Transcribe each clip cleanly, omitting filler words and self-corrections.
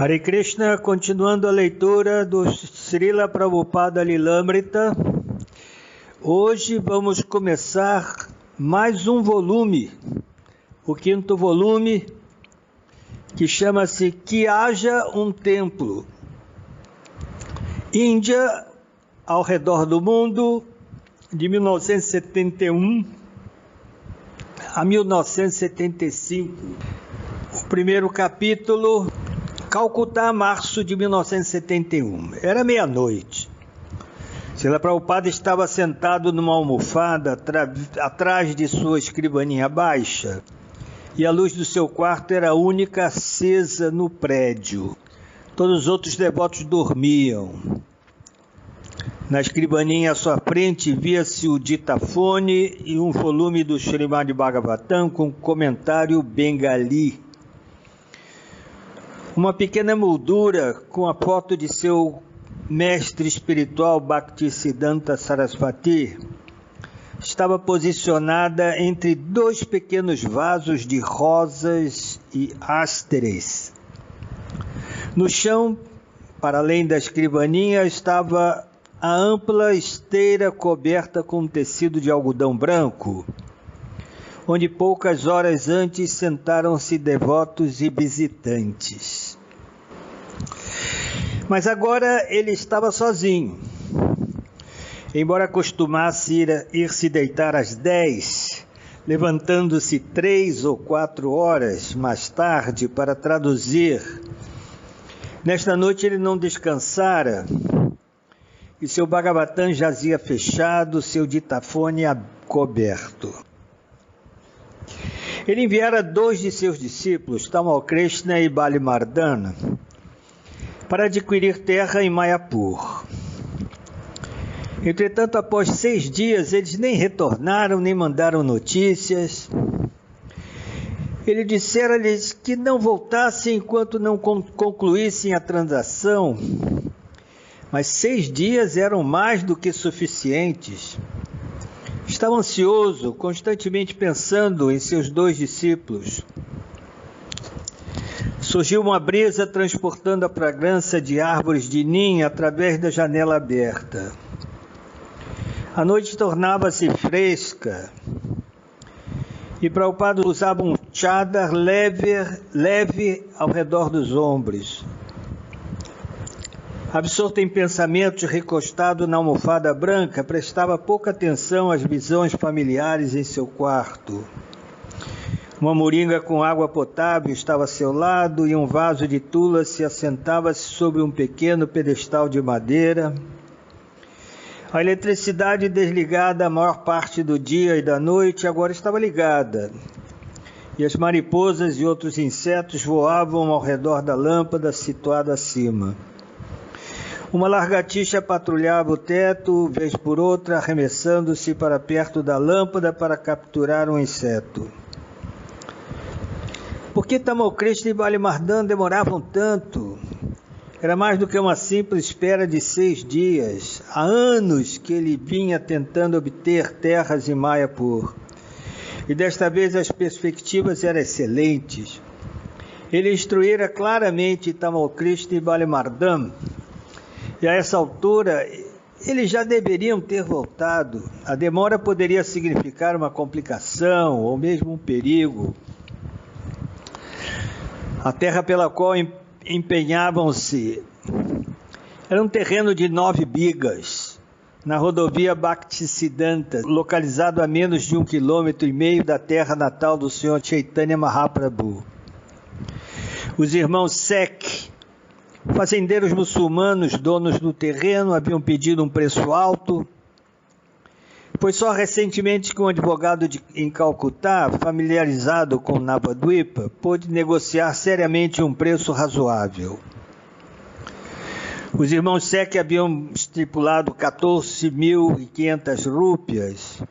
Hare Krishna, continuando a leitura do Srila Prabhupada Lilamrita. Hoje vamos começar mais um volume, o quinto volume, que chama-se Que Haja um Templo. Índia ao redor do mundo, de 1971 a 1975. O primeiro capítulo, Calcutá, março de 1971. Era meia-noite. Srila Prabhupada estava sentado numa almofada atrás de sua escrivaninha baixa, e a luz do seu quarto era a única acesa no prédio. Todos os outros devotos dormiam. Na escrivaninha à sua frente via-se o ditafone e um volume do Srimad Bhagavatam com comentário bengali. Uma pequena moldura com a foto de seu mestre espiritual Bhaktisiddhanta Sarasvati estava posicionada entre dois pequenos vasos de rosas e ásteres. No chão, para além da escrivaninha, estava a ampla esteira coberta com um tecido de algodão branco, onde poucas horas antes sentaram-se devotos e visitantes. Mas agora ele estava sozinho. Embora costumasse ir se deitar às 10, levantando-se 3 ou 4 horas mais tarde para traduzir, nesta noite ele não descansara, e seu Bhagavatam jazia fechado, seu ditafone coberto. Ele enviara 2 de seus discípulos, Tamal Krishna e Bali Mardana, para adquirir terra em Mayapur. Entretanto, após 6 dias, eles nem retornaram, nem mandaram notícias. Ele dissera-lhes que não voltassem enquanto não concluíssem a transação, mas 6 dias eram mais do que suficientes. Estava ansioso, constantemente pensando em seus 2 discípulos. Surgiu uma brisa transportando a fragrância de árvores de ninho através da janela aberta. A noite tornava-se fresca e Prabhupada usava um chadar leve ao redor dos ombros. Absorto em pensamentos, recostado na almofada branca, prestava pouca atenção às visões familiares em seu quarto. Uma moringa com água potável estava a seu lado e um vaso de tula se assentava-se sobre um pequeno pedestal de madeira. A eletricidade desligada a maior parte do dia e da noite agora estava ligada, e as mariposas e outros insetos voavam ao redor da lâmpada situada acima. Uma lagartixa patrulhava o teto, vez por outra, arremessando-se para perto da lâmpada para capturar um inseto. Por que Tamal Krishna e Bali Mardana demoravam tanto? Era mais do que uma simples espera de 6 dias. Há anos que ele vinha tentando obter terras em Mayapur. E desta vez as perspectivas eram excelentes. Ele instruíra claramente Tamal Krishna e Bali Mardana. E a essa altura, eles já deveriam ter voltado. A demora poderia significar uma complicação ou mesmo um perigo. A terra pela qual empenhavam-se era um terreno de 9 bigas, na rodovia Bhaktisiddhanta, localizado a menos de 1,5 km da terra natal do Sr. Chaitanya Mahaprabhu. Os irmãos Sek, fazendeiros muçulmanos, donos do terreno, haviam pedido um preço alto. Foi só recentemente que um advogado em Calcutá, familiarizado com Navadvipa, pôde negociar seriamente um preço razoável. Os irmãos Sek haviam estipulado 14.500 rúpias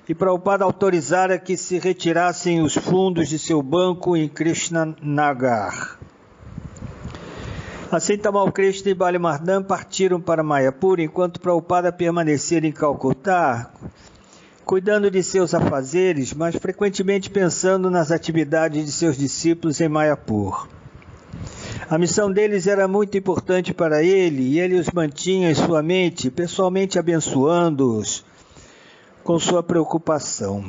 e Prabhupada autorizara que se retirassem os fundos de seu banco em Krishnanagar. Assim, Tamal Krishna e Bali Mardana partiram para Mayapur, enquanto Prabhupada permanecera em Calcutá, cuidando de seus afazeres, mas frequentemente pensando nas atividades de seus discípulos em Mayapur. A missão deles era muito importante para ele e ele os mantinha em sua mente, pessoalmente abençoando-os com sua preocupação.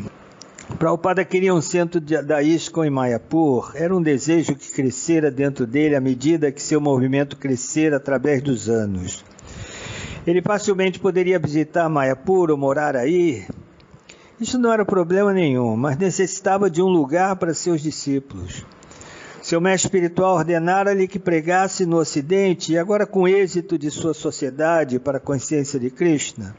Prabhupada queria um centro da ISKCON em Mayapur. Era um desejo que crescera dentro dele à medida que seu movimento crescera através dos anos. Ele facilmente poderia visitar Mayapur ou morar aí. Isso não era problema nenhum, mas necessitava de um lugar para seus discípulos. Seu mestre espiritual ordenara-lhe que pregasse no Ocidente e agora com êxito de sua sociedade para a consciência de Krishna.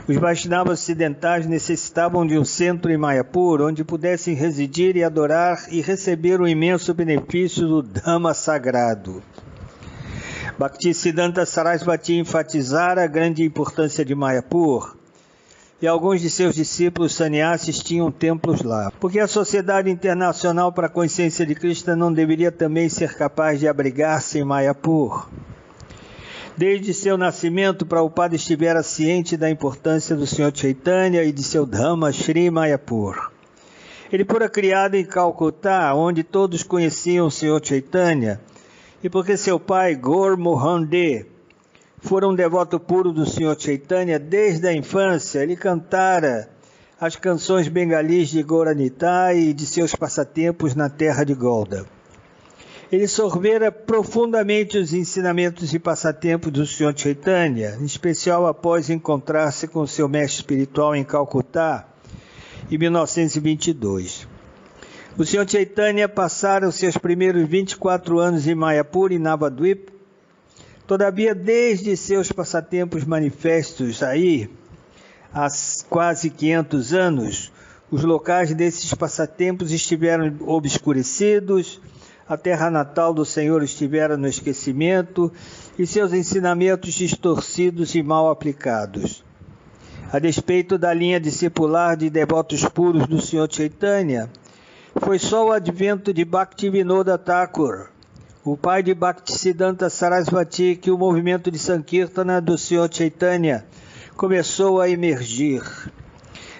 Os Vaishnavas ocidentais necessitavam de um centro em Mayapur, onde pudessem residir e adorar e receber o imenso benefício do Dhamma sagrado. Bhaktisiddhanta Sarasvati enfatizara a grande importância de Mayapur, e alguns de seus discípulos sannyasis tinham templos lá. Porque a Sociedade Internacional para a Consciência de Krishna não deveria também ser capaz de abrigar-se em Mayapur? Desde seu nascimento, Prabhupada estivera ciente da importância do Sr. Chaitanya e de seu Dhamma Shri Mayapur. Ele fora criado em Calcutá, onde todos conheciam o Sr. Chaitanya, e porque seu pai, Gaur Mohan De, fora um devoto puro do Sr. Chaitanya desde a infância, ele cantara as canções bengalis de Gauranitai e de seus passatempos na terra de Golda. Ele sorvera profundamente os ensinamentos e passatempos do Sr. Chaitanya, em especial após encontrar-se com seu mestre espiritual em Calcutá, em 1922. O Sr. Chaitanya passara os seus primeiros 24 anos em Mayapur e Navadvip. Todavia, desde seus passatempos manifestos aí, há quase 500 anos, os locais desses passatempos estiveram obscurecidos, a terra natal do Senhor estivera no esquecimento e seus ensinamentos distorcidos e mal aplicados. A despeito da linha discipular de devotos puros do Sr. Chaitanya, foi só o advento de Bhaktivinoda Thakur, o pai de Bhaktisiddhanta Sarasvati, que o movimento de Sankirtana do Sr. Chaitanya começou a emergir.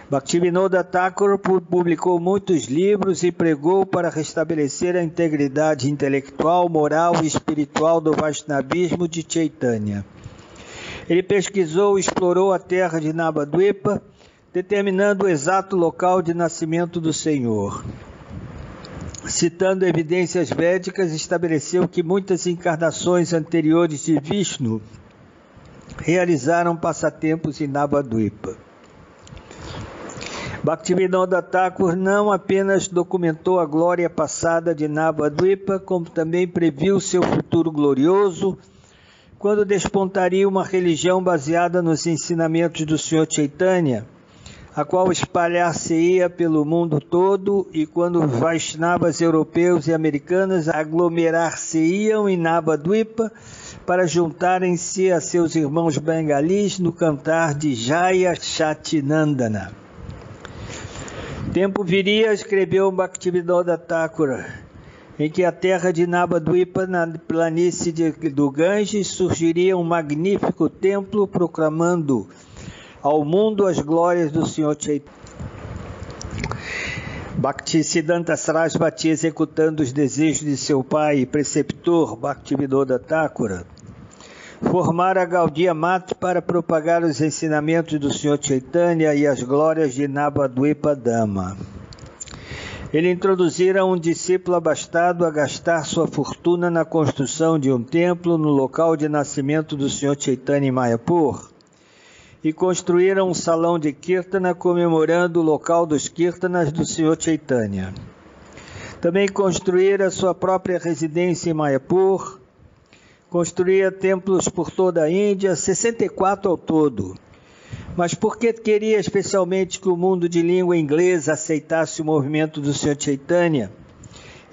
Bhaktivinoda Thakur publicou muitos livros e pregou para restabelecer a integridade intelectual, moral e espiritual do Vaishnavismo de Chaitanya. Ele pesquisou e explorou a terra de Navadvipa, determinando o exato local de nascimento do Senhor. Citando evidências védicas, estabeleceu que muitas encarnações anteriores de Vishnu realizaram passatempos em Navadvipa. Bhaktivinoda Thakur não apenas documentou a glória passada de Navadvipa, como também previu seu futuro glorioso, quando despontaria uma religião baseada nos ensinamentos do Sr. Chaitanya, a qual espalhar-se-ia pelo mundo todo, e quando Vaishnavas europeus e americanos aglomerar-se-iam em Navadvipa para juntarem-se a seus irmãos bengalis no cantar de Jaya Shatinandana. Tempo viria, escreveu Bhaktivinoda Thakur, em que a terra de Navadvipa, na planície do Ganges, surgiria um magnífico templo proclamando ao mundo as glórias do Sr. Chaitanya. Bhaktisiddhanta Sarasvati, executando os desejos de seu pai e preceptor Bhaktivinoda Thakur, formara a Gaudiya Mat para propagar os ensinamentos do Sr. Chaitanya e as glórias de Navadvipa Dhamma. Ele introduzira um discípulo abastado a gastar sua fortuna na construção de um templo no local de nascimento do Sr. Chaitanya em Mayapur, e construíram um salão de Kirtana comemorando o local dos Kirtanas do Sr. Chaitanya. Também construíra sua própria residência em Mayapur, construía templos por toda a Índia, 64 ao todo. Mas porque queria especialmente que o mundo de língua inglesa aceitasse o movimento do Sr. Chaitanya,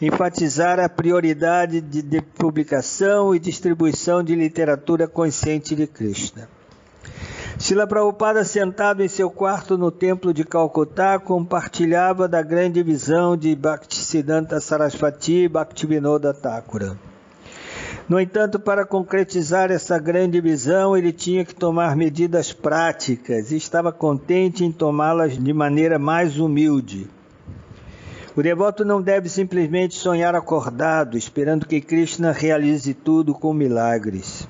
enfatizara a prioridade de publicação e distribuição de literatura consciente de Krishna. Srila Prabhupada, sentado em seu quarto no templo de Calcutá, compartilhava da grande visão de Bhaktisiddhanta Sarasvati e Bhaktivinoda Thakur. No entanto, para concretizar essa grande visão, ele tinha que tomar medidas práticas e estava contente em tomá-las de maneira mais humilde. O devoto não deve simplesmente sonhar acordado, esperando que Krishna realize tudo com milagres.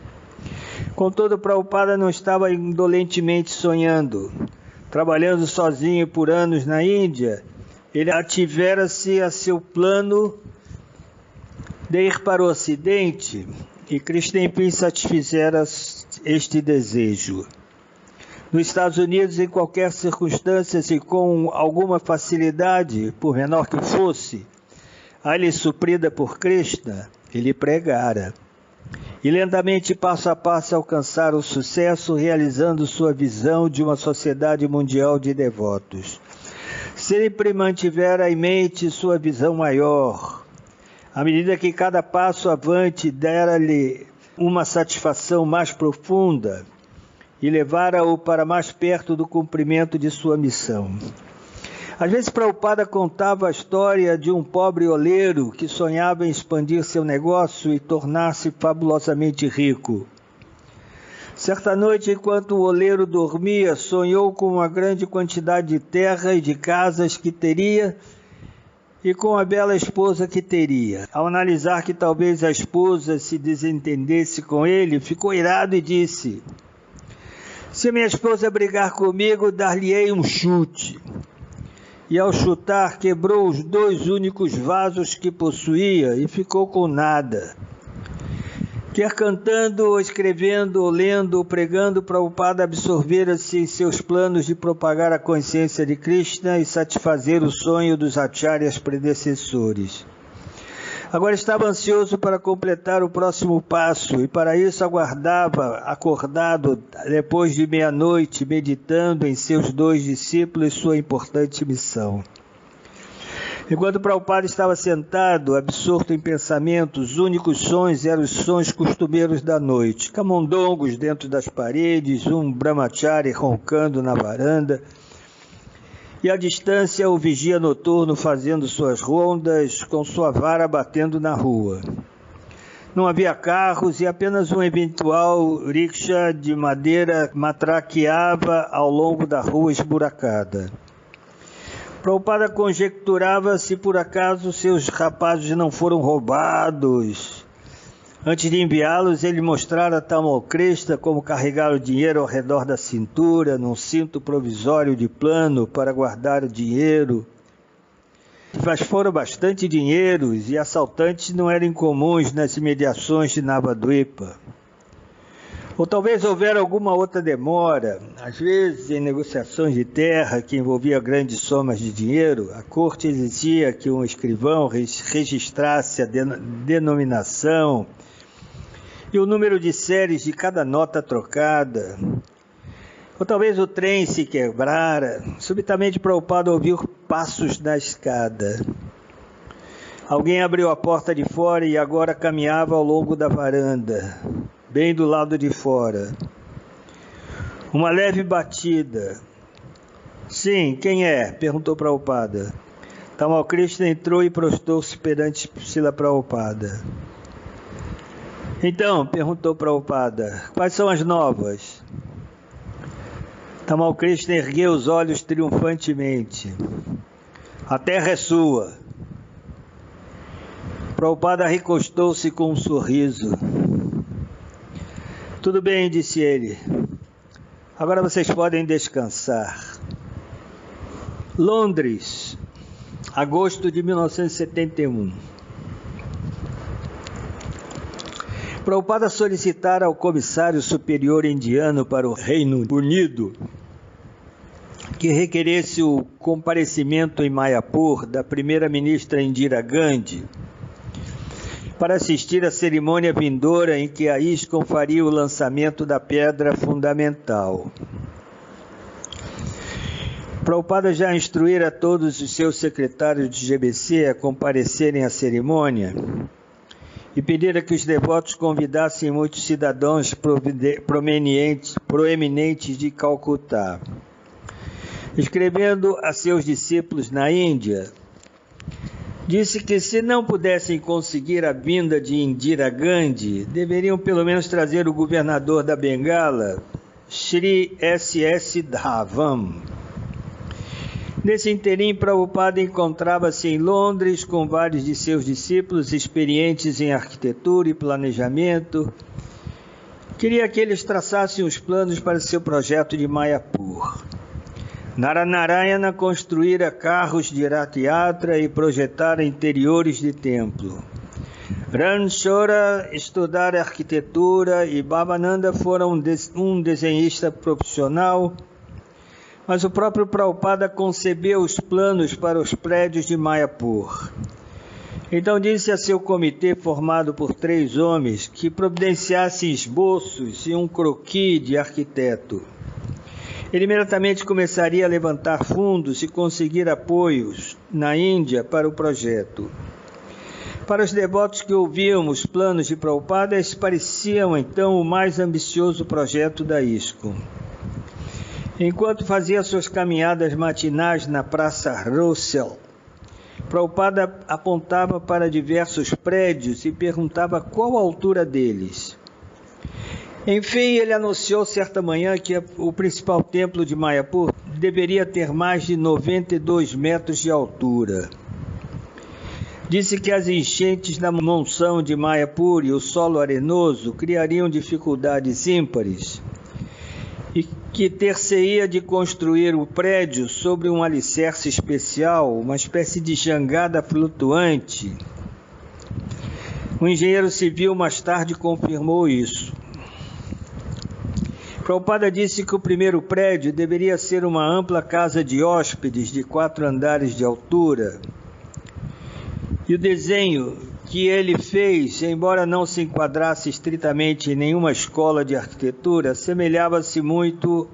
Contudo, Prabhupada não estava indolentemente sonhando. Trabalhando sozinho por anos na Índia, ele ativera-se a seu plano de ir para o Ocidente, e Krishna enfim satisfizera este desejo. Nos Estados Unidos, em qualquer circunstância e com alguma facilidade, por menor que fosse, a lhe suprida por Krishna, ele pregara. E lentamente, passo a passo, alcançara o sucesso, realizando sua visão de uma sociedade mundial de devotos. Sempre mantivera em mente sua visão maior. À medida que cada passo avante dera-lhe uma satisfação mais profunda, e levara-o para mais perto do cumprimento de sua missão. Às vezes, Prabhupada contava a história de um pobre oleiro que sonhava em expandir seu negócio e tornar-se fabulosamente rico. Certa noite, enquanto o oleiro dormia, sonhou com uma grande quantidade de terra e de casas que teria e com a bela esposa que teria. Ao analisar que talvez a esposa se desentendesse com ele, ficou irado e disse: se minha esposa brigar comigo, dar-lhe-ei um chute. E ao chutar, quebrou os 2 únicos vasos que possuía e ficou com nada. Quer cantando, ou escrevendo, ou lendo, ou pregando, Prabhupada absorvera-se em seus planos de propagar a consciência de Krishna e satisfazer o sonho dos acharyas predecessores. Agora estava ansioso para completar o próximo passo e para isso aguardava, acordado, depois de meia-noite, meditando em seus 2 discípulos e sua importante missão. Enquanto Prabhupada estava sentado, absorto em pensamentos, os únicos sons eram os sons costumeiros da noite. Camundongos dentro das paredes, um brahmachari roncando na varanda, e à distância o vigia noturno fazendo suas rondas, com sua vara batendo na rua. Não havia carros e apenas um eventual rickshaw de madeira matraqueava ao longo da rua esburacada. Prabhupada conjecturava se por acaso seus rapazes não foram roubados. Antes de enviá-los, ele mostrara a Tamal Krishna como carregar o dinheiro ao redor da cintura, num cinto provisório de plano para guardar o dinheiro. Mas foram bastante dinheiros e assaltantes não eram incomuns nas imediações de Navadvipa. Ou talvez houvera alguma outra demora. Às vezes, em negociações de terra que envolvia grandes somas de dinheiro, a corte exigia que um escrivão registrasse a denominação e o número de séries de cada nota trocada. Ou talvez o trem se quebrara. Subitamente Prabhupada ouviu passos na escada. Alguém abriu a porta de fora e agora caminhava ao longo da varanda, bem do lado de fora. Uma leve batida. Sim, quem é? Perguntou Prabhupada. Tamal Krishna entrou e prostou-se perante Srila Prabhupada. Então, perguntou Prabhupada, quais são as novas? Tamal Krishna ergueu os olhos triunfantemente. A terra é sua. Prabhupada recostou-se com um sorriso. Tudo bem, disse ele. Agora vocês podem descansar. Londres, agosto de 1971. Prabhupada solicitara ao comissário superior indiano para o Reino Unido que requeresse o comparecimento em Mayapur da primeira-ministra Indira Gandhi para assistir à cerimônia vindoura em que a ISKCON faria o lançamento da pedra fundamental. Prabhupada já instruíra todos os seus secretários de GBC a comparecerem à cerimônia e pedira que os devotos convidassem muitos cidadãos proeminentes de Calcutá. Escrevendo a seus discípulos na Índia, disse que se não pudessem conseguir a vinda de Indira Gandhi, deveriam pelo menos trazer o governador da Bengala, Shri S.S. Dhawan. Nesse interim, Prabhupada encontrava-se em Londres com vários de seus discípulos experientes em arquitetura e planejamento. Queria que eles traçassem os planos para seu projeto de Mayapur. Naranarayana construíra carros de Rath-yatra e projetara interiores de templo. Ranchora estudara arquitetura e Bhavananda fora um desenhista profissional, mas o próprio Prabhupada concebeu os planos para os prédios de Mayapur. Então disse a seu comitê, formado por 3 homens, que providenciassem esboços e um croquis de arquiteto. Ele imediatamente começaria a levantar fundos e conseguir apoios na Índia para o projeto. Para os devotos que ouviam os planos de Prabhupada, esses pareciam então o mais ambicioso projeto da ISKCON. Enquanto fazia suas caminhadas matinais na Praça Russell, Prabhupada apontava para diversos prédios e perguntava qual a altura deles. Enfim, ele anunciou certa manhã que o principal templo de Mayapur deveria ter mais de 92 metros de altura. Disse que as enchentes da monção de Mayapur e o solo arenoso criariam dificuldades ímpares e que ter-se-ia de construir o prédio sobre um alicerce especial, uma espécie de jangada flutuante. O engenheiro civil mais tarde confirmou isso. Prabhupada disse que o primeiro prédio deveria ser uma ampla casa de hóspedes de 4 andares de altura. E o desenho que ele fez, embora não se enquadrasse estritamente em nenhuma escola de arquitetura, semelhava-se muito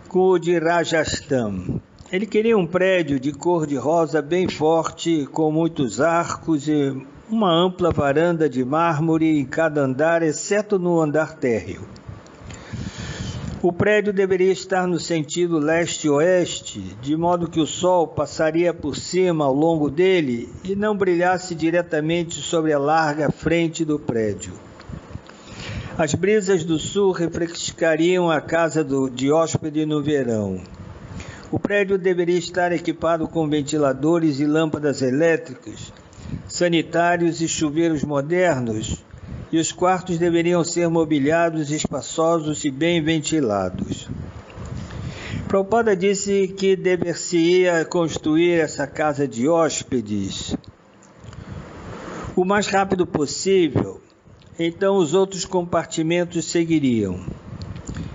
com o de Rajasthan. Ele queria um prédio de cor de rosa bem forte, com muitos arcos e uma ampla varanda de mármore em cada andar, exceto no andar térreo. O prédio deveria estar no sentido leste-oeste, de modo que o sol passaria por cima ao longo dele e não brilhasse diretamente sobre a larga frente do prédio. As brisas do sul refrescariam a casa de hóspede no verão. O prédio deveria estar equipado com ventiladores e lâmpadas elétricas, sanitários e chuveiros modernos, e os quartos deveriam ser mobiliados, espaçosos e bem ventilados. Prabhupada disse que dever-se-ia construir essa casa de hóspedes o mais rápido possível, então os outros compartimentos seguiriam.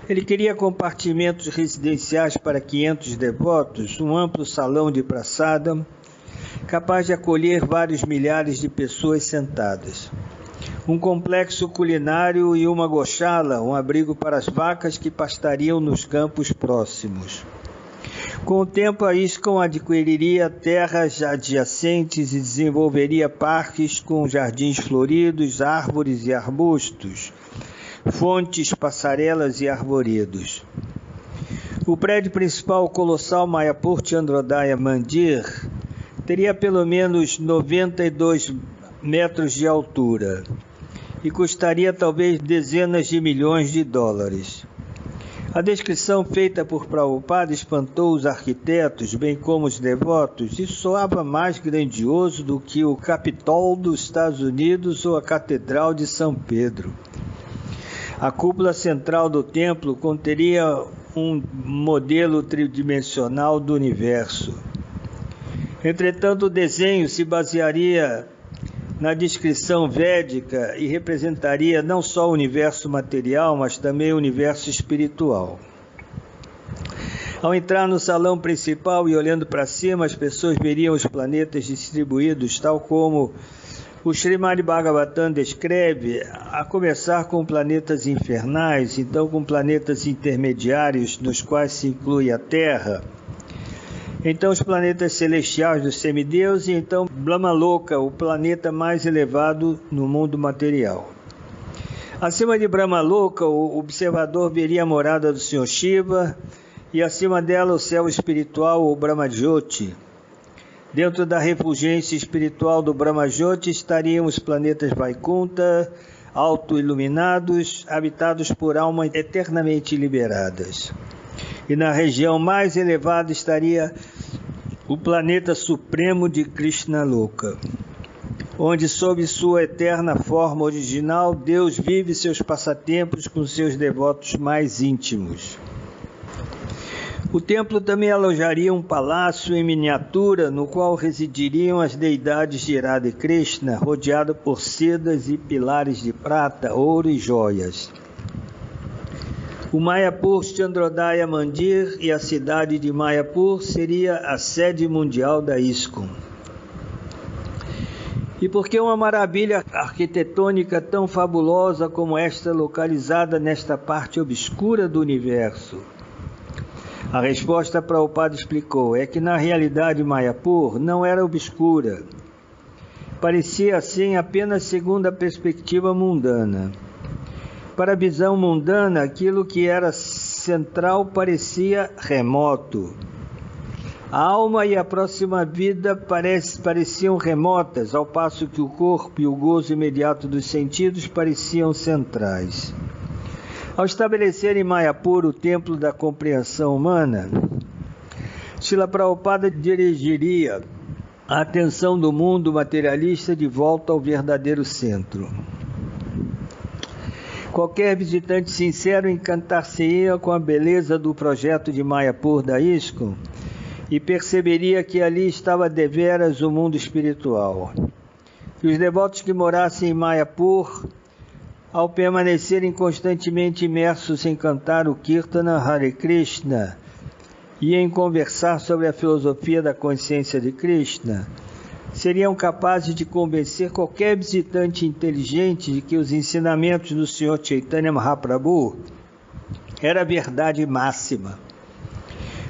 Ele queria compartimentos residenciais para 500 devotos, um amplo salão de prasadam, capaz de acolher vários milhares de pessoas sentadas. Um complexo culinário e uma goshala, um abrigo para as vacas que pastariam nos campos próximos. Com o tempo, a ISKCON adquiriria terras adjacentes e desenvolveria parques com jardins floridos, árvores e arbustos, fontes, passarelas e arvoredos. O prédio principal, o colossal Mayapur Chandrodaya Mandir, teria pelo menos 92 metros de altura e custaria talvez dezenas de milhões de dólares. A descrição feita por Prabhupada espantou os arquitetos, bem como os devotos, e soava mais grandioso do que o Capitólio dos Estados Unidos ou a Catedral de São Pedro. A cúpula central do templo conteria um modelo tridimensional do universo. Entretanto, o desenho se basearia na descrição védica e representaria não só o universo material, mas também o universo espiritual. Ao entrar no salão principal e olhando para cima, as pessoas veriam os planetas distribuídos, tal como o Srimad Bhagavatam descreve, a começar com planetas infernais, então com planetas intermediários, nos quais se inclui a Terra, então os planetas celestiais dos semideuses e então Brahmaloka, o planeta mais elevado no mundo material. Acima de Brahmaloka, o observador veria a morada do Senhor Shiva e acima dela o céu espiritual, o Brahmajyoti. Dentro da refulgência espiritual do Brahmajyoti estariam os planetas Vaikunta, auto-iluminados, habitados por almas eternamente liberadas. E na região mais elevada estaria o planeta supremo de Krishna Loka, onde sob sua eterna forma original, Deus vive seus passatempos com seus devotos mais íntimos. O templo também alojaria um palácio em miniatura, no qual residiriam as deidades de Radha e Krishna, rodeado por sedas e pilares de prata, ouro e joias. O Mayapur Chandrodaya Mandir e a cidade de Mayapur seria a sede mundial da ISKCON. E por que uma maravilha arquitetônica tão fabulosa como esta localizada nesta parte obscura do universo? A resposta Prabhupada explicou, é que na realidade Mayapur não era obscura. Parecia assim apenas segundo a perspectiva mundana. Para a visão mundana, aquilo que era central parecia remoto. A alma e a próxima vida pareciam remotas, ao passo que o corpo e o gozo imediato dos sentidos pareciam centrais. Ao estabelecer em Mayapur o templo da compreensão humana, Srila Prabhupada dirigiria a atenção do mundo materialista de volta ao verdadeiro centro. Qualquer visitante sincero encantar-se-ia com a beleza do projeto de Mayapur da ISKCON e perceberia que ali estava deveras o mundo espiritual. E os devotos que morassem em Mayapur, ao permanecerem constantemente imersos em cantar o Kirtana Hare Krishna e em conversar sobre a filosofia da consciência de Krishna, seriam capazes de convencer qualquer visitante inteligente de que os ensinamentos do Sr. Chaitanya Mahaprabhu era a verdade máxima.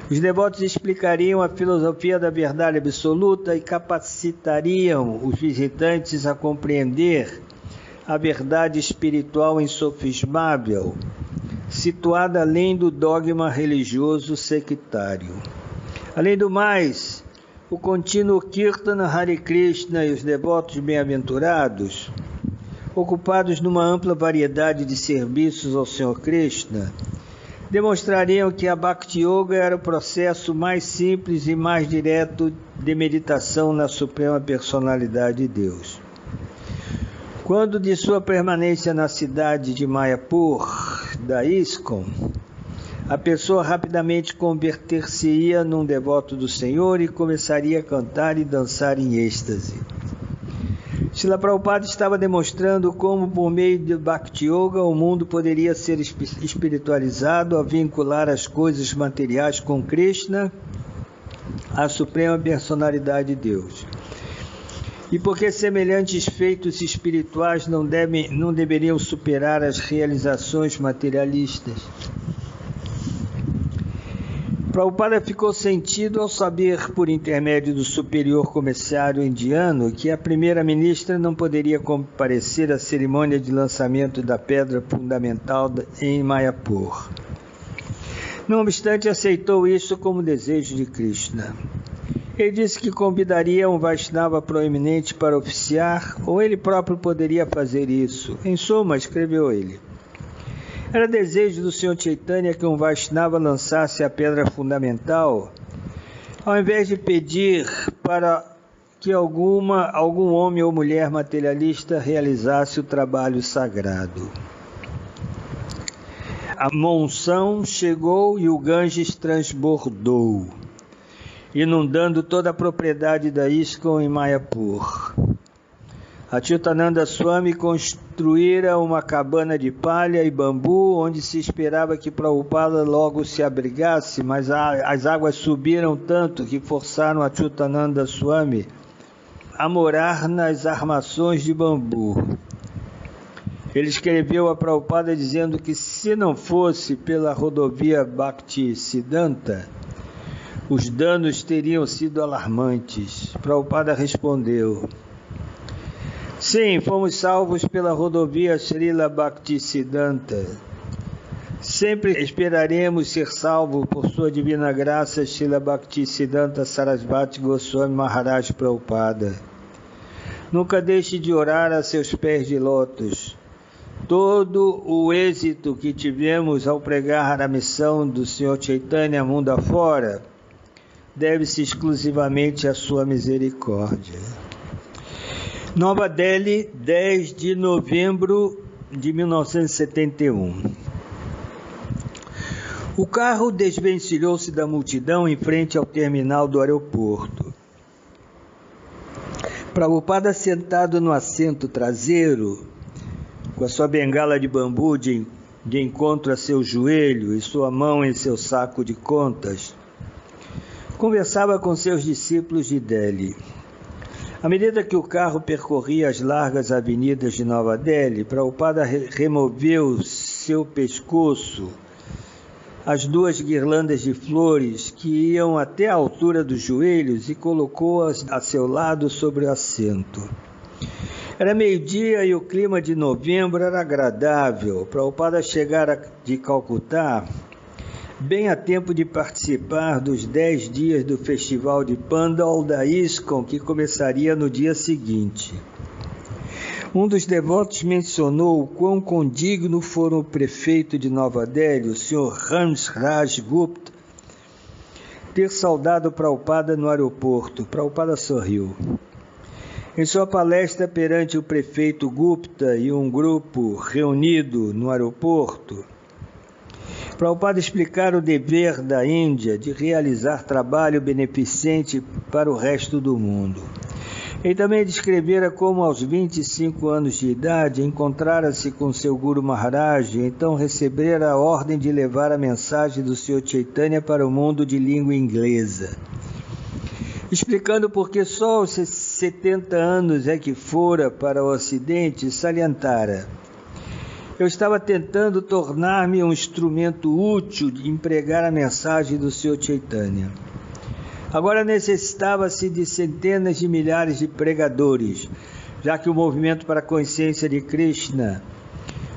Os devotos explicariam a filosofia da verdade absoluta e capacitariam os visitantes a compreender a verdade espiritual insofismável, situada além do dogma religioso sectário. Além do mais, o contínuo Kirtana Hare Krishna e os devotos bem-aventurados, ocupados numa ampla variedade de serviços ao Sr. Krishna, demonstrariam que a Bhakti Yoga era o processo mais simples e mais direto de meditação na Suprema Personalidade de Deus. Quando de sua permanência na cidade de Mayapur, da ISKCON, a pessoa rapidamente converter-se-ia num devoto do Senhor e começaria a cantar e dançar em êxtase. Srila Prabhupada estava demonstrando como, por meio de Bhakti Yoga, o mundo poderia ser espiritualizado ao vincular as coisas materiais com Krishna, a Suprema Personalidade de Deus. E porque semelhantes feitos espirituais não deveriam superar as realizações materialistas. Prabhupada ficou sentido ao saber, por intermédio do superior comissário indiano, que a primeira-ministra não poderia comparecer à cerimônia de lançamento da pedra fundamental em Mayapur. Não obstante, aceitou isso como desejo de Krishna. Ele disse que convidaria um Vaishnava proeminente para oficiar, ou ele próprio poderia fazer isso. Em suma, escreveu ele, era desejo do Sr. Chaitanya que um Vaishnava lançasse a pedra fundamental, ao invés de pedir para que algum homem ou mulher materialista realizasse o trabalho sagrado. A monção chegou e o Ganges transbordou, inundando toda a propriedade da ISKCON em Mayapur. Achyutananda Swami construíra uma cabana de palha e bambu, onde se esperava que Prabhupada logo se abrigasse, mas as águas subiram tanto que forçaram Achyutananda Swami a morar nas armações de bambu. Ele escreveu a Prabhupada dizendo que se não fosse pela rodovia Bhaktisiddhanta, os danos teriam sido alarmantes. Prabhupada respondeu, sim, fomos salvos pela rodovia Srila Bhaktisiddhanta. Sempre esperaremos ser salvos por sua divina graça, Srila Bhaktisiddhanta Sarasvati Goswami Maharaj Prabhupada. Nunca deixe de orar a seus pés de lótus. Todo o êxito que tivemos ao pregar a missão do Sr. Chaitanya mundo afora deve-se exclusivamente à sua misericórdia. Nova Delhi, 10 de novembro de 1971. O carro desvencilhou-se da multidão em frente ao terminal do aeroporto. Prabhupada, sentado no assento traseiro, com a sua bengala de bambu de encontro a seu joelho e sua mão em seu saco de contas, conversava com seus discípulos de Delhi. À medida que o carro percorria as largas avenidas de Nova Delhi, Prabhupada removeu seu pescoço as duas guirlandas de flores que iam até a altura dos joelhos e colocou-as a seu lado sobre o assento. Era meio-dia e o clima de novembro era agradável. Prabhupada chegara de Calcutá bem a tempo de participar dos 10 dias do festival de Pandal da ISKCON, que começaria no dia seguinte. Um dos devotos mencionou o quão condigno fora o prefeito de Nova Delhi, o Sr. Hansraj Gupta, ter saudado Prabhupada no aeroporto. Prabhupada sorriu. Em sua palestra perante o prefeito Gupta e um grupo reunido no aeroporto, Prabhupada explicara o dever da Índia de realizar trabalho beneficente para o resto do mundo. Ele também descrevera como, aos 25 anos de idade, encontrara-se com seu Guru Maharaj e então recebera a ordem de levar a mensagem do Sr. Chaitanya para o mundo de língua inglesa. Explicando por que só aos 70 anos é que fora para o Ocidente, salientara: eu estava tentando tornar-me um instrumento útil de empregar a mensagem do Sr. Chaitanya. Agora necessitava-se de centenas de milhares de pregadores, já que o movimento para a consciência de Krishna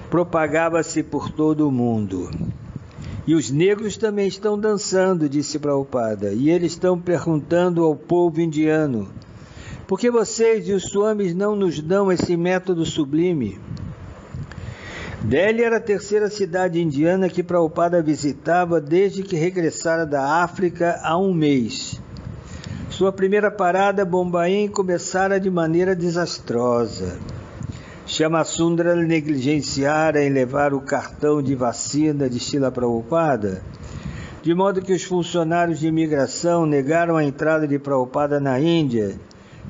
propagava-se por todo o mundo. E os negros também estão dançando, disse Prabhupada, e eles estão perguntando ao povo indiano: por que vocês e os swamis não nos dão esse método sublime? Delhi era a terceira cidade indiana que Prabhupada visitava desde que regressara da África há um mês. Sua primeira parada, Bombaim, começara de maneira desastrosa. Shyama-Sundara negligenciara em levar o cartão de vacina de Srila Prabhupada, de modo que os funcionários de imigração negaram a entrada de Prabhupada na Índia,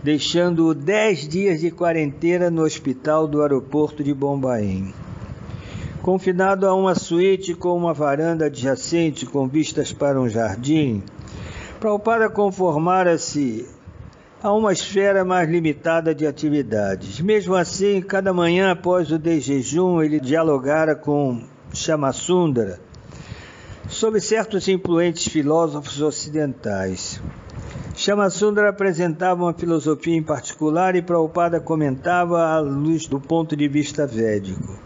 deixando-o 10 dias de quarentena no hospital do aeroporto de Bombaim. Confinado a uma suíte com uma varanda adjacente com vistas para um jardim, Prabhupada conformara-se a uma esfera mais limitada de atividades. Mesmo assim, cada manhã após o desjejum, ele dialogara com Shyama-Sundara sobre certos influentes filósofos ocidentais. Shyama-Sundara apresentava uma filosofia em particular e Prabhupada comentava à luz do ponto de vista védico.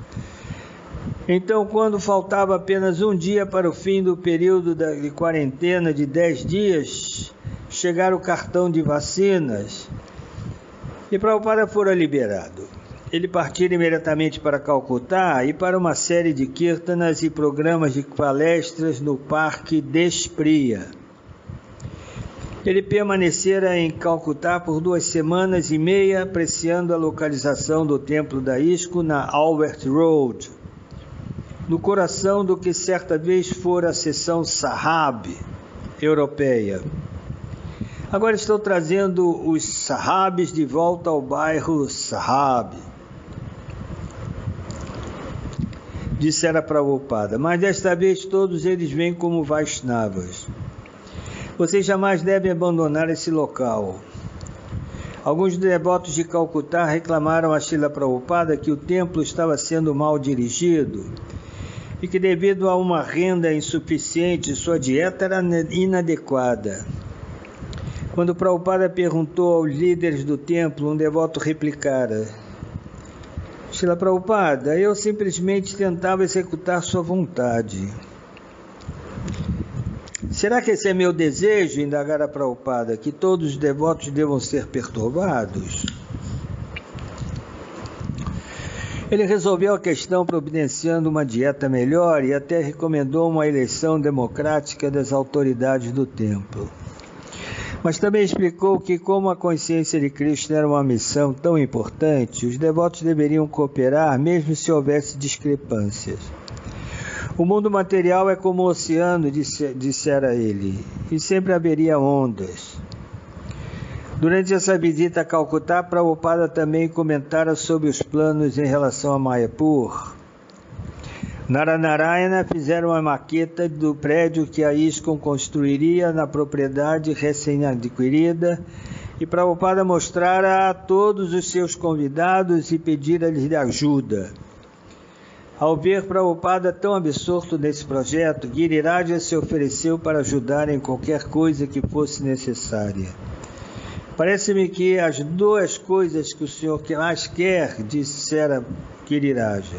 Então, quando faltava apenas um dia para o fim do período de quarentena de 10 dias, chegara o cartão de vacinas e Prabhupada fora liberado. Ele partira imediatamente para Calcutá e para uma série de kirtanas e programas de palestras no Parque Despriya. Ele permanecera em Calcutá por 2 semanas e meia, apreciando a localização do templo da ISKCON na Albert Road, no coração do que certa vez fora a seção Sahab europeia. Agora estou trazendo os Sahabs de volta ao bairro Sahab, dissera Prabhupada, mas desta vez todos eles vêm como Vaishnavas. Vocês jamais devem abandonar esse local. Alguns devotos de Calcutá reclamaram a Srila Prabhupada que o templo estava sendo mal dirigido e que, devido a uma renda insuficiente, sua dieta era inadequada. Quando Prabhupada perguntou aos líderes do templo, um devoto replicara: Srila Prabhupada, eu simplesmente tentava executar sua vontade. Será que esse é meu desejo? Indagara Prabhupada, que todos os devotos devam ser perturbados? Ele resolveu a questão providenciando uma dieta melhor e até recomendou uma eleição democrática das autoridades do templo. Mas também explicou que, como a consciência de Krishna era uma missão tão importante, os devotos deveriam cooperar mesmo se houvesse discrepâncias. O mundo material é como o oceano, dissera ele, e sempre haveria ondas. Durante essa visita a Calcutá, Prabhupada também comentara sobre os planos em relação a Mayapur. Naranarayana fizeram uma maqueta do prédio que a ISKCON construiria na propriedade recém-adquirida e Prabhupada mostrara a todos os seus convidados e pedira-lhes ajuda. Ao ver Prabhupada tão absorto nesse projeto, Giriraja se ofereceu para ajudar em qualquer coisa que fosse necessária. Parece-me que as duas coisas que o senhor mais quer, dissera Giriraja,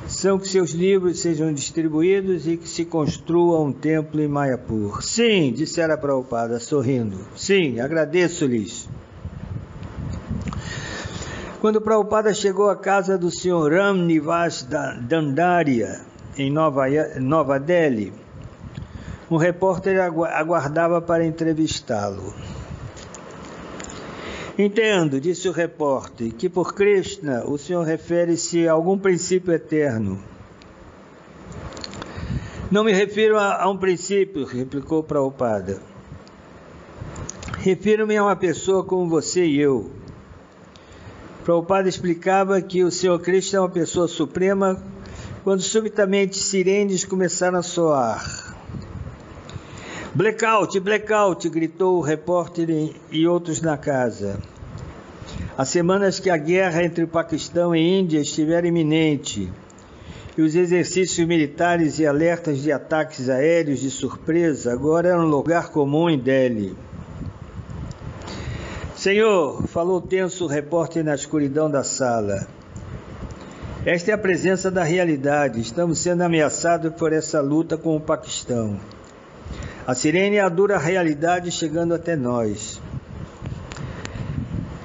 são que seus livros sejam distribuídos e que se construa um templo em Mayapur. Sim, dissera Prabhupada, sorrindo. Sim, agradeço-lhes. Quando Prabhupada chegou à casa do Sr. Ram Nivas Dandaria, em Nova Delhi, um repórter aguardava para entrevistá-lo. Entendo, disse o repórter, que por Krishna o senhor refere-se a algum princípio eterno. Não me refiro a um princípio, replicou Prabhupada. Refiro-me a uma pessoa como você e eu. Prabhupada explicava que o Senhor Krishna é uma pessoa suprema quando subitamente sirenes começaram a soar. Blackout, blackout, gritou o repórter e outros na casa. Há semanas que a guerra entre o Paquistão e a Índia estivera iminente e os exercícios militares e alertas de ataques aéreos de surpresa agora eram lugar comum em Delhi. Senhor, falou tenso o repórter na escuridão da sala. Esta é a presença da realidade. Estamos sendo ameaçados por essa luta com o Paquistão. A sirene é a dura realidade chegando até nós.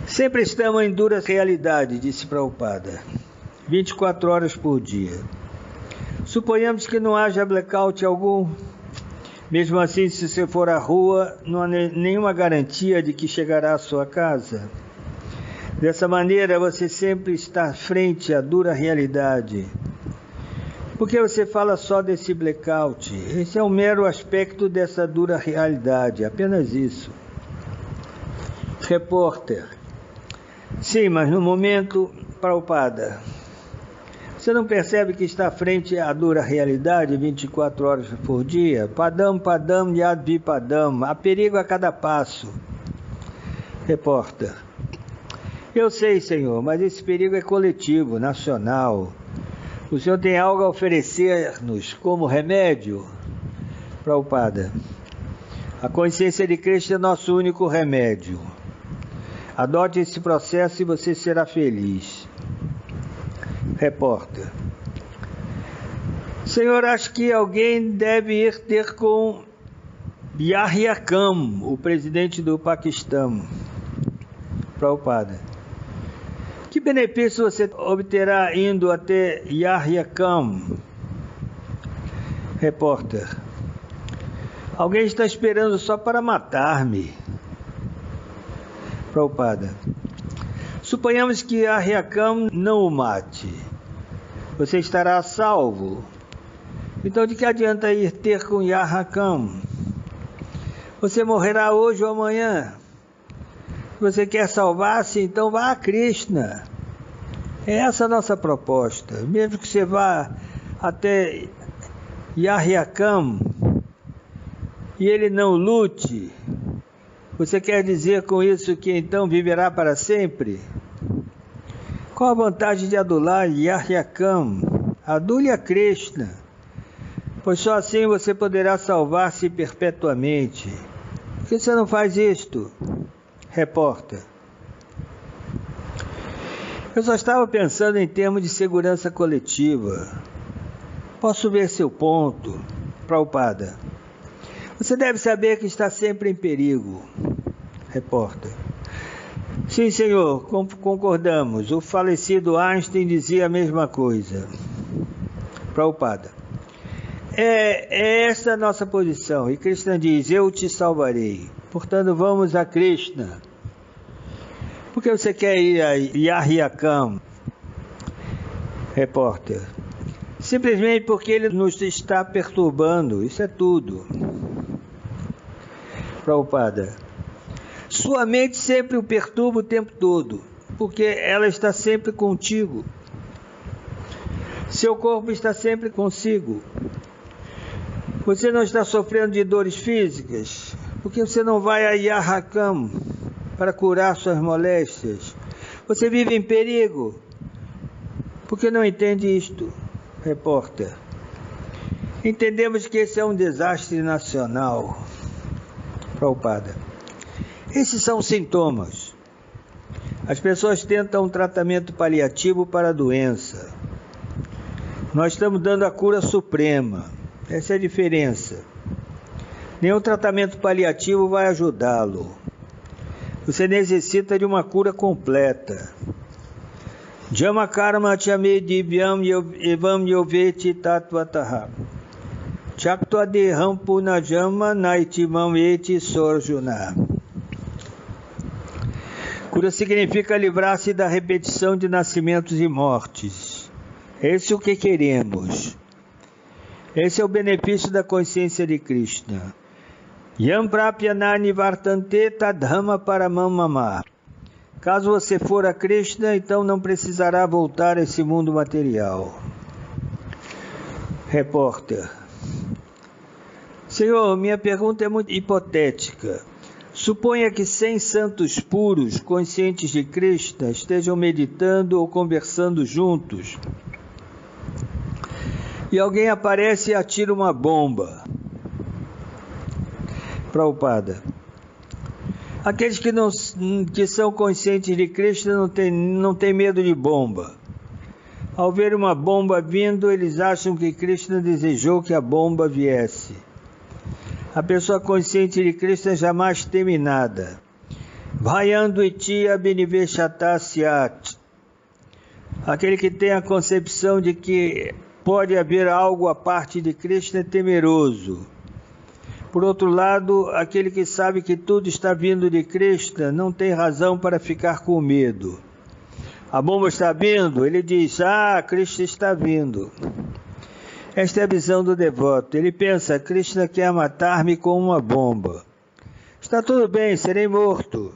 Sempre estamos em dura realidade, disse Prabhupada. 24 horas por dia. Suponhamos que não haja blackout algum. Mesmo assim, se você for à rua, não há nenhuma garantia de que chegará à sua casa. Dessa maneira, você sempre está frente à dura realidade. Por que você fala só desse blackout? Esse é um mero aspecto dessa dura realidade, apenas isso. Repórter. Sim, mas no momento, Prabhupada, você não percebe que está frente à dura realidade 24 horas por dia? Padam, padam, yad vipadam. Há perigo a cada passo. Repórter. Eu sei, senhor, mas esse perigo é coletivo, nacional. O senhor tem algo a oferecer-nos como remédio? Prabhupada. A consciência de Cristo é nosso único remédio. Adote esse processo e você será feliz. Repórter. Senhor, acho que alguém deve ir ter com Yahya Khan, o presidente do Paquistão. Prabhupada. Que benefício você obterá indo até Yahya Khan? Repórter. Alguém está esperando só para matar-me. Prabhupada. Suponhamos que Yahya Khan não o mate. Você estará a salvo. Então de que adianta ir ter com Yahya Khan? Você morrerá hoje ou amanhã. Se você quer salvar-se, então vá a Krishna. É essa a nossa proposta. Mesmo que você vá até Yahya Khan e ele não lute, você quer dizer com isso que então viverá para sempre? Qual a vantagem de adular Yahya Khan? Adule a Krishna, pois só assim você poderá salvar-se perpetuamente. Por que você não faz isto? Repórter. Eu só estava pensando em termos de segurança coletiva. Posso ver seu ponto, Prabhupada. Você deve saber que está sempre em perigo. Repórter. Sim, senhor, concordamos. O falecido Einstein dizia a mesma coisa. Prabhupada. É essa a nossa posição. E Krishna diz, eu te salvarei. portanto vamos a Krishna. Por que você quer ir a Yahyakam? Repórter. Simplesmente porque ele nos está perturbando, isso é tudo. Prabhupada. Sua mente sempre o perturba o tempo todo, porque ela está sempre contigo. Seu corpo está sempre consigo. Você não está sofrendo de dores físicas, porque você não vai a Yahyakam para curar suas moléstias. Você vive em perigo, porque não entende isto, repórter. Entendemos que esse é um desastre nacional. Prabhupada. Esses são os sintomas. As pessoas tentam um tratamento paliativo para a doença. Nós estamos dando a cura suprema. Essa é a diferença. Nenhum tratamento paliativo vai ajudá-lo. Você necessita de uma cura completa. Jama karma chame divyam evam yoveti tatvataha. Chaktua deham punajama naitimam eti sorjuna. Cura significa livrar-se da repetição de nascimentos e mortes. Esse é o que queremos. Esse é o benefício da consciência de Krishna. Yam prapyanani vartante tadhama paramam mama. Caso você for a Krishna, então não precisará voltar a esse mundo material. Repórter. Senhor, minha pergunta é muito hipotética. Suponha que 100 santos puros, conscientes de Krishna, estejam meditando ou conversando juntos. E alguém aparece e atira uma bomba. Prabhupada. Aqueles que são conscientes de Krishna não têm medo de bomba. Ao ver uma bomba vindo, eles acham que Krishna desejou que a bomba viesse. A pessoa consciente de Krishna jamais teme nada. Bhayanduiti abhiniveshatasyat. Aquele que tem a concepção de que pode haver algo à parte de Krishna é temeroso. Por outro lado, aquele que sabe que tudo está vindo de Krishna não tem razão para ficar com medo. A bomba está vindo, ele diz, Krishna está vindo. Esta é a visão do devoto. Ele pensa, Krishna quer matar-me com uma bomba. Está tudo bem, serei morto.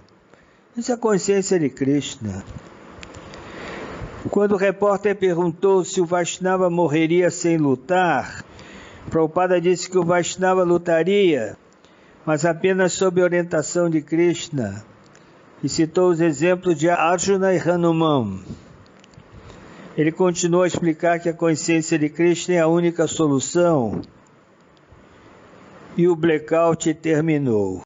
Isso é a consciência de Krishna. Quando o repórter perguntou se o Vaishnava morreria sem lutar, Prabhupada disse que o Vaishnava lutaria, mas apenas sob orientação de Krishna, e citou os exemplos de Arjuna e Hanuman. Ele continuou a explicar que a consciência de Krishna é a única solução, e o blackout terminou.